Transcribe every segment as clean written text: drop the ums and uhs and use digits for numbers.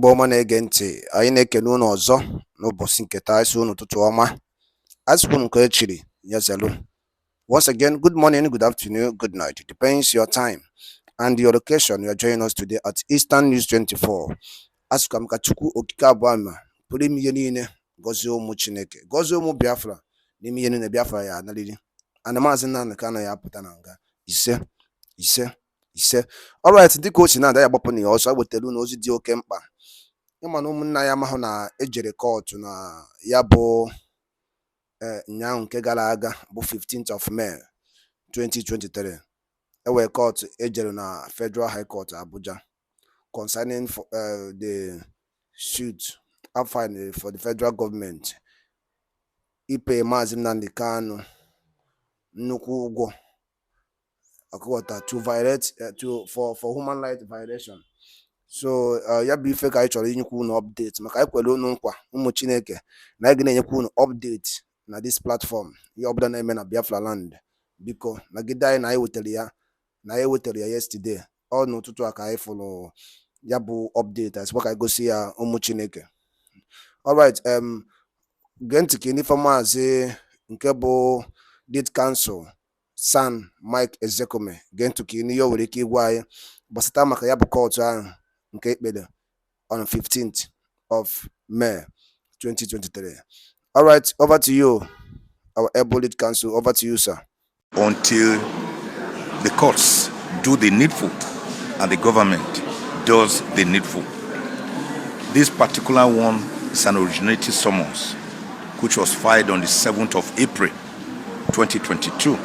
Boma na-ege ntị, anyị na-ekene unu ọzọ n'ụbọchị nke taa. Isi unu ụtụtụ ọma, asịkwu nke echiri ya zelu. Once again, good morning, good afternoon, good night. It depends your time and your location. You are joining us today at Eastern News 24. Asụka m ka Chukwu okike abụọ ma pụrụ ime ihe niile gọzie ụmụ Chineke, gọzie ụmụ Biafra n'ime ihe niile Biafra ya analiri. Ana Mazi Nnamdi ka na ya apụta na nga ise. Alright, dịka o si na-ada ya gbapụ na ya ọsọ wetara unu ozi dị oke mkpa. Ịma na ụmụnna ya mahụ na ejere kọtụ na ya bụ nyaahụ nke gara aga bụ 15th of May 2023. Ewe kọtụ ejere na Federal High Court Abuja concerning the suit filed for the federal government ipe Mazi Nnamdi Kanu nnukwu ụgwọ to violate for human rights violation. So ya bụ ife ka anyị chọrọ inyekwu unu update maka anyị kwere unu nkwa ụmụ Chineke na anyị ga-enyekwu unu update na this platform ihe ọbụla na-eme na Biafra land. Biko nagide anyị na anyị wetara ya yesterday ọ n'ụtụtụ a ka anyị fụrụ ya bụ update asịkwa ka anyị gosi ya ụmụ Chineke. Alright, gee ntị ka n'ife maazị nke bụ lead counsel San Mike Ezekome gee ntị ka n'ihe o nwere ike ịgwa anyị gbasata maka ya bụ kọtụ ahụ nke ikpede on 15th of May 2023. Alright, over to you, our able lead counsel. Over to you, sir. Until the courts do the needful and the government does the needful. This particular one is an originating summons which was filed on the 7th of April 2022,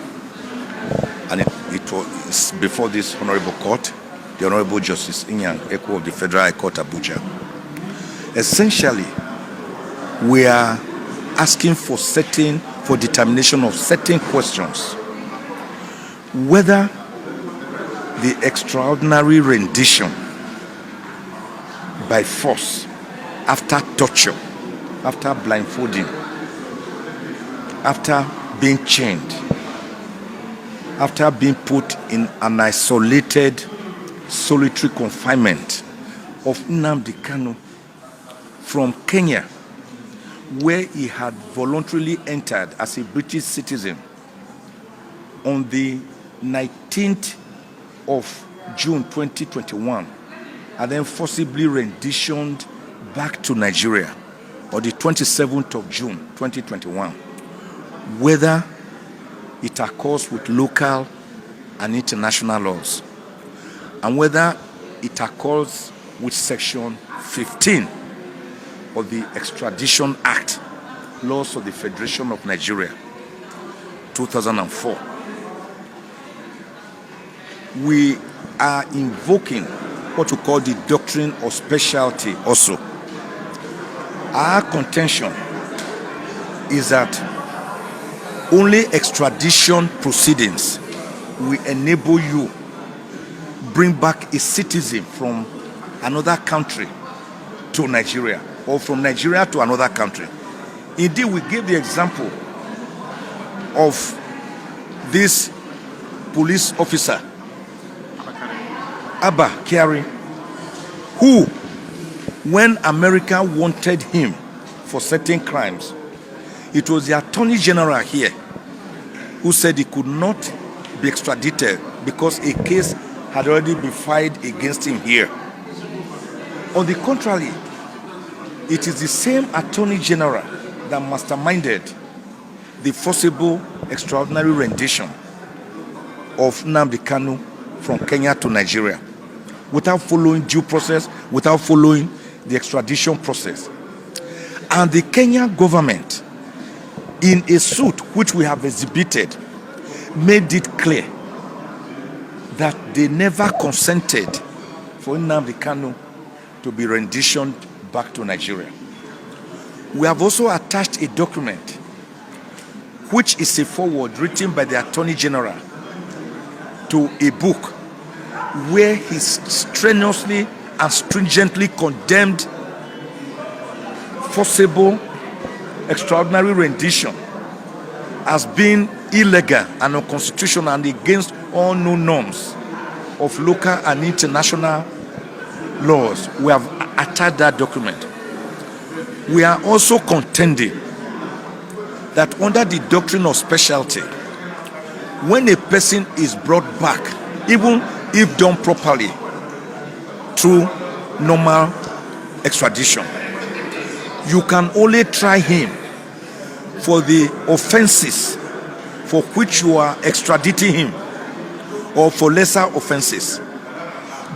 and it was before this honorable court, the Honorable Justice Inyang Eko of the Federal High Court Abuja. Essentially, we are asking for determination of certain questions, whether the extraordinary rendition by force, after torture, after blindfolding, after being chained, after being put in an isolated solitary confinement of Nnamdi Kanu from Kenya, where he had voluntarily entered as a British citizen on the 19th of June 2021, and then forcibly renditioned back to Nigeria on the 27th of June 2021, whether it occurs with local and international laws, and whether it occurs with Section 15 of the Extradition Act, Laws of the Federation of Nigeria, 2004. We are invoking what we call the doctrine of specialty also. Our contention is that only extradition proceedings will enable you bring back a citizen from another country to Nigeria, or from Nigeria to another country. Indeed, we gave the example of this police officer, Abba Kyari, who, when America wanted him for certain crimes, it was the Attorney General here who said he could not be extradited because a case had already been filed against him here. On the contrary, it is the same Attorney General that masterminded the forcible extraordinary rendition of Nnamdi Kanu from Kenya to Nigeria without following due process, without following the extradition process. And the Kenyan government, in a suit which we have exhibited, made it clear that they never consented for Nnamdi Kanu to be renditioned back to Nigeria. We have also attached a document which is a foreword written by the Attorney General to a book where he strenuously and stringently condemned forcible extraordinary rendition as being illegal and unconstitutional and against all known norms of local and international laws. We have attached that document. We are also contending that under the doctrine of specialty, when a person is brought back, even if done properly through normal extradition, you can only try him for the offenses for which you are extraditing him, or for lesser offenses,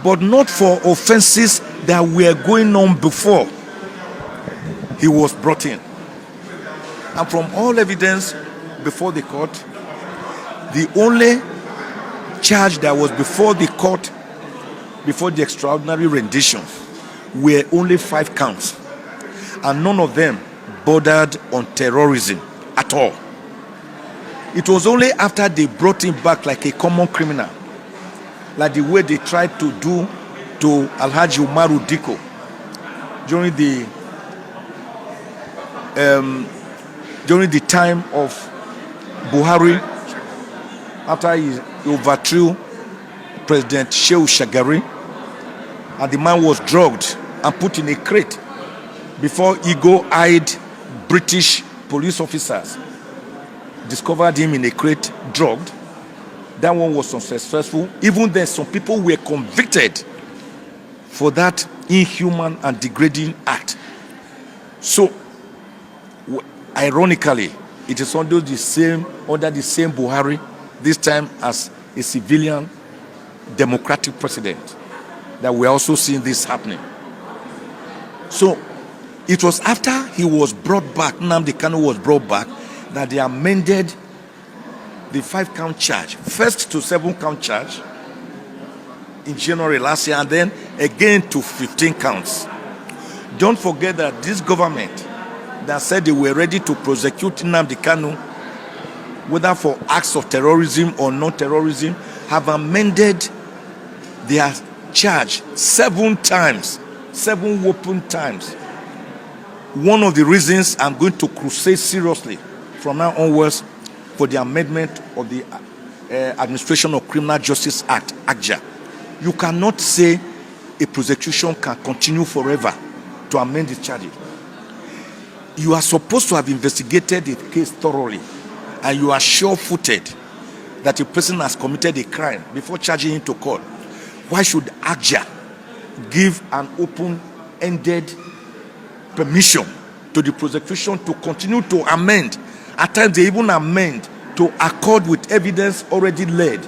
but not for offenses that were going on before he was brought in. And from all evidence before the court, the only charge that was before the court, before the extraordinary rendition, were only 5 counts, and none of them bordered on terrorism at all. It was only after they brought him back like a common criminal, like the way they tried to do to Alhaji Umaru Diko during the time of Buhari, after he overthrew President Shehu Shagari, and the man was drugged and put in a crate before eagle-eyed British police officers discovered him in a crate, drugged. That one was unsuccessful. Even then, some people were convicted for that inhuman and degrading act. So, ironically, it is under the same Buhari, this time as a civilian democratic president, that we are also seeing this happening. So, it was after he was brought back, Nnamdi Kanu was brought back, that they amended the 5-count charge, first to 7-count charge in January last year, and then again to 15 counts. Don't forget that this government that said they were ready to prosecute Nnamdi Kanu, whether for acts of terrorism or non-terrorism, have amended their charge 7 times, 7 whopping times. One of the reasons I'm going to crusade seriously from now onwards for the amendment of the Administration of Criminal Justice Act, ACJA. You cannot say a prosecution can continue forever to amend the charges. You are supposed to have investigated the case thoroughly, and you are sure-footed that a person has committed a crime before charging him to court. Why should ACJA give an open-ended permission to the prosecution to continue to amend? At times they even amend to accord with evidence already laid.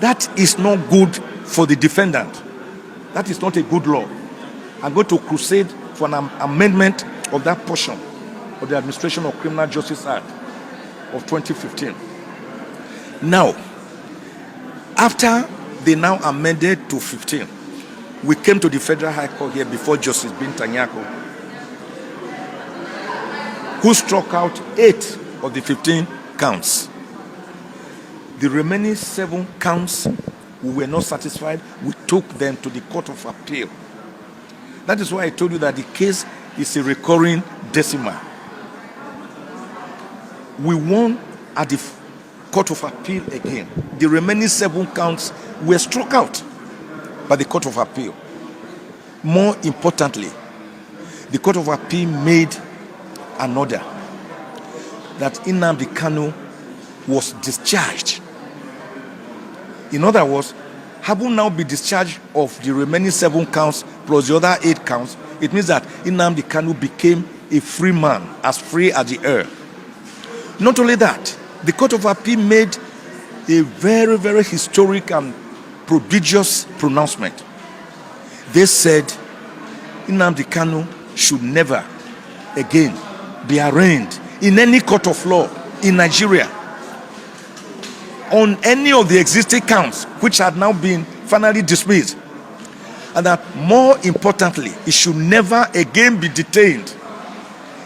That is not good for the defendant. That is not a good law. I'm going to crusade for an amendment of that portion of the Administration of Criminal Justice Act of 2015. Now, after they now amended to 15, we came to the Federal High Court here before Justice Binta Nyako, who struck out 8 of the 15 counts. The remaining 7 counts, we were not satisfied. We took them to the Court of Appeal. That is why I told you that the case is a recurring decimal. We won at the Court of Appeal again. The remaining 7 counts were struck out by the Court of Appeal. More importantly, the Court of Appeal made an order that Nnamdi Kanu was discharged. In other words, having now been discharged of the remaining 7 counts plus the other 8 counts, it means that Nnamdi Kanu became a free man, as free as the air. Not only that, the Court of Appeal made a very, very historic and prodigious pronouncement. They said Nnamdi Kanu should never again be arraigned in any court of law in Nigeria on any of the existing counts which had now been finally dismissed, and that more importantly, he should never again be detained.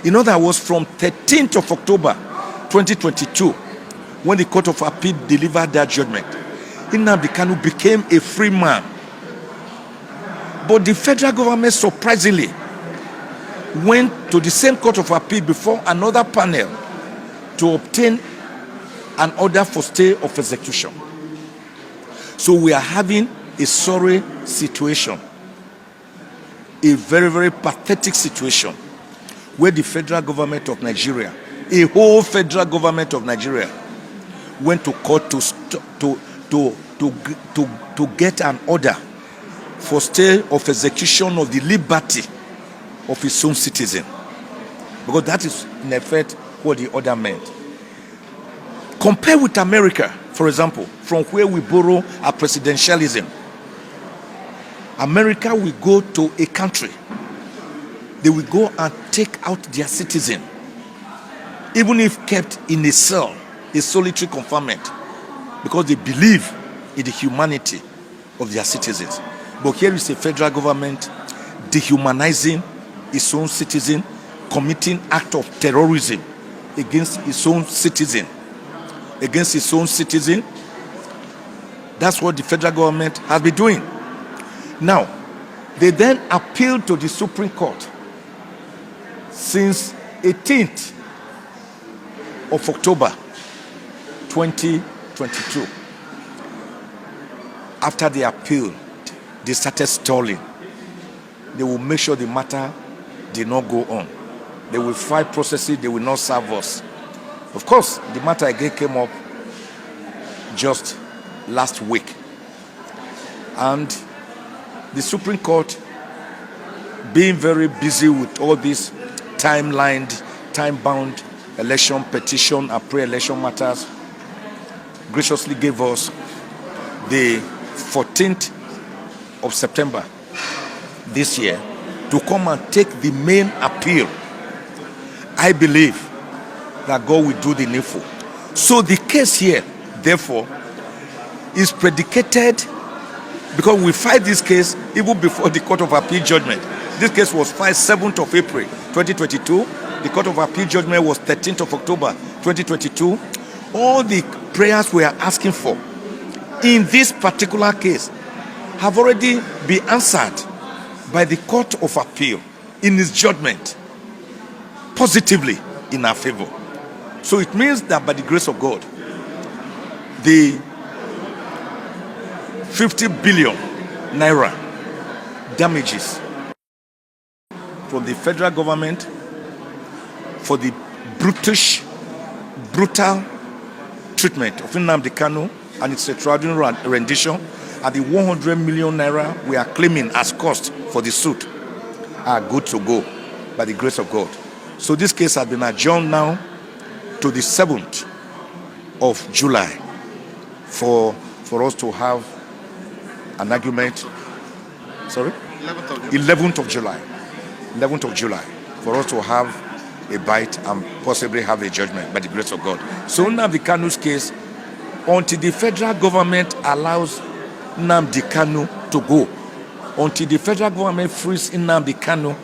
In other words, from 13th of October 2022, when the Court of Appeal delivered that judgment, Nnamdi Kanu became a free man. But the federal government surprisingly went to the same Court of Appeal before another panel to obtain an order for stay of execution. So we are having a sorry situation a very, very pathetic situation where the federal government of Nigeria, a whole federal government of Nigeria, went to court to get an order for stay of execution of the liberty of its own citizen. Because that is in effect what the order meant. Compare with America, for example, from where we borrow our presidentialism. America will go to a country. They will go and take out their citizen, even if kept in a cell, a solitary confinement, because they believe in the humanity of their citizens. But here is a federal government dehumanizing its own citizen, committing act of terrorism against its own citizen. Against its own citizen. That's what the federal government has been doing. Now, they then appealed to the Supreme Court since 18th of October 2022. After the appeal, they started stalling. They will make sure the matter did not go on. They will file processes, they will not serve us. Of course, the matter again came up just last week. And the Supreme Court, being very busy with all these time-bound election petition and pre-election matters, graciously gave us the 14th of September this year to come and take the main appeal. I believe that God will do the needful. So the case here, therefore, is predicated, because we filed this case even before the Court of Appeal judgment. This case was filed 7th of April 2022. The Court of Appeal judgment was 13th of October 2022. All the prayers we are asking for in this particular case have already been answered by the Court of Appeal in its judgment positively in our favor. So it means that by the grace of God, the 50 billion naira damages from the federal government for the brutal treatment of Nnamdi Kanu and its extraordinary rendition, and the 100 million naira we are claiming as cost for the suit are good to go by the grace of God. So this case has been adjourned now to the 7th of July for us to have an argument. Sorry? 11th of July. 11th of July. For us to have a bite and possibly have a judgment by the grace of God. So Nnamdi Kanu's case, until the federal government allows Nnamdi Kanu to go, until the federal government frees Nnamdi Kanu,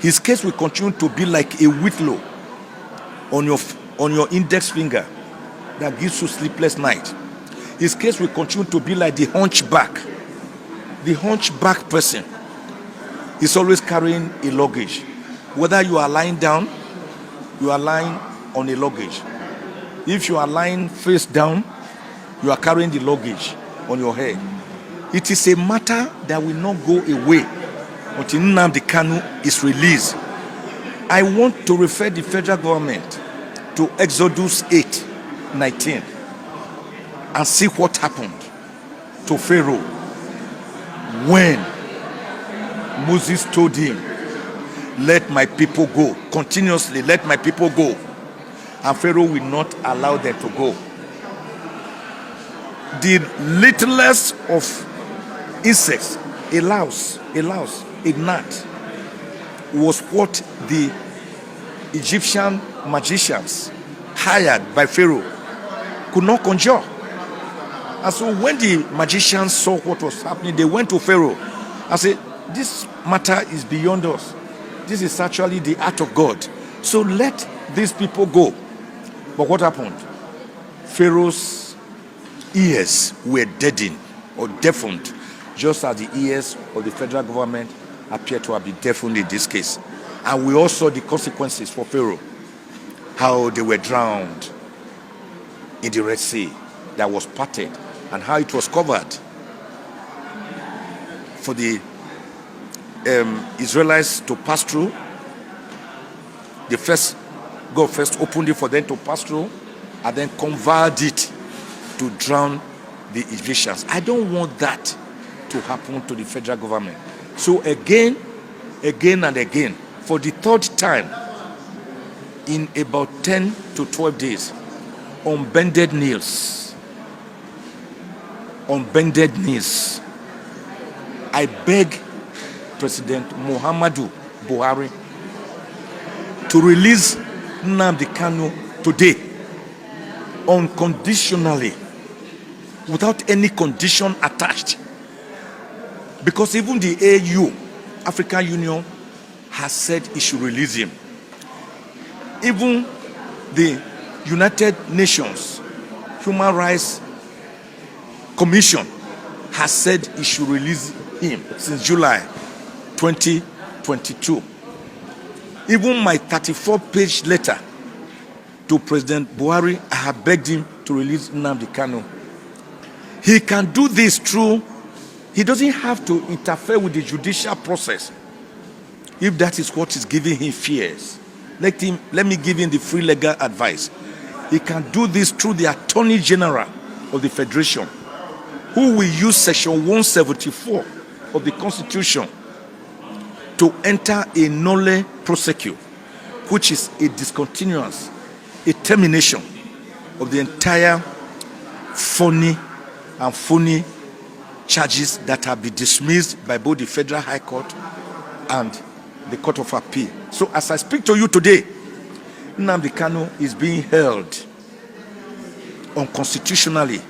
his case will continue to be like a whitlow on your index finger that gives you sleepless night. His case will continue to be like the hunchback. The hunchback person is always carrying a luggage. Whether you are lying down, you are lying on a luggage. If you are lying face down, you are carrying the luggage on your head. It is a matter that will not go away until Nnamdi Kanu is released. I want to refer the federal government to Exodus 8:19 and see what happened to Pharaoh when Moses told him, "Let my people go." Continuously, "Let my people go." And Pharaoh will not allow them to go. The littlest of insects, a louse, a gnat, was what the Egyptian magicians hired by Pharaoh could not conjure. And so when the magicians saw what was happening, they went to Pharaoh and said, "This matter is beyond us. This is actually the art of God. So let these people go." But what happened? Pharaoh's ears were deadened or deafened, just as the ears of the federal government appear to have been deafened in this case. And we all saw the consequences for Pharaoh, how they were drowned in the Red Sea that was parted, and how it was covered for the Israelites to pass through. God first opened it for them to pass through, and then convert it to drown the Egyptians. I don't want that to happen to the federal government. So again and again, for the third time in about 10 to 12 days, on bended knees, I beg President Muhammadu Buhari to release Nnamdi Kanu today, unconditionally, without any condition attached. Because even the AU, African Union, has said it should release him. Even the United Nations Human Rights Commission has said it should release him since July 2022. Even my 34-page letter to President Buhari, I have begged him to release Nnamdi Kanu. He can do this through, he doesn't have to interfere with the judicial process. If that is what is giving him fears, let me give him the free legal advice. He can do this through the Attorney General of the Federation, who will use Section 174 of the Constitution to enter a nolle prosequi, which is a discontinuance, a termination of the entire phony charges that have been dismissed by both the Federal High Court and the Court of Appeal. So as I speak to you today, Nnamdi Kanu is being held unconstitutionally,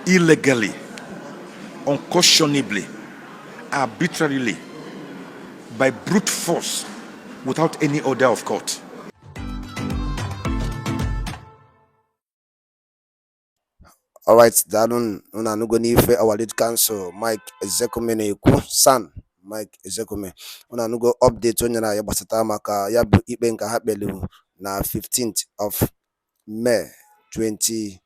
illegally, unconscionably, arbitrarily, by brute force, without any order of court. All right, Dalun unanugo n'ife our lead counsel Mike Ezekume na-ekwu San Mike Ezekume unanugo update onye na ya gbasata maka ya bụ ikpe nke ha kpelu na 15th of May 2023.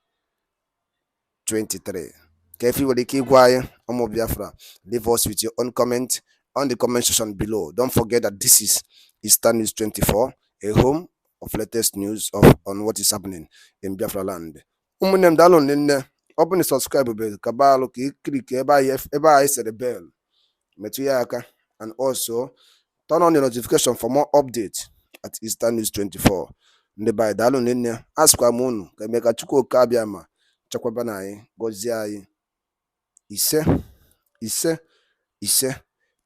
Kefi nwere ike ịgwa anyị ụmụ Biafra, leave us with your own comment on the comment section below. Don't forget that this is Eastern News 24, a home of latest news on what is happening in Biafra land. Ụmụnne m daalụ nne, ọ bụ na subscribe bell ka baalụ ka ị click ebe anyị sere bell, metụ ya aka, and also turn on the notification for more updates at Eastern News 24. Ndị be anyị daalụ nne, asịkwa m unu ka Emeka Chukwuka abịa ma chekwaba na anyị, gọzie anyị. Ise.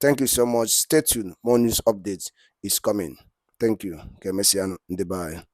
Thank you so much. Stay tuned. More news updates is coming. Thank you. Kemesiano Ndebai.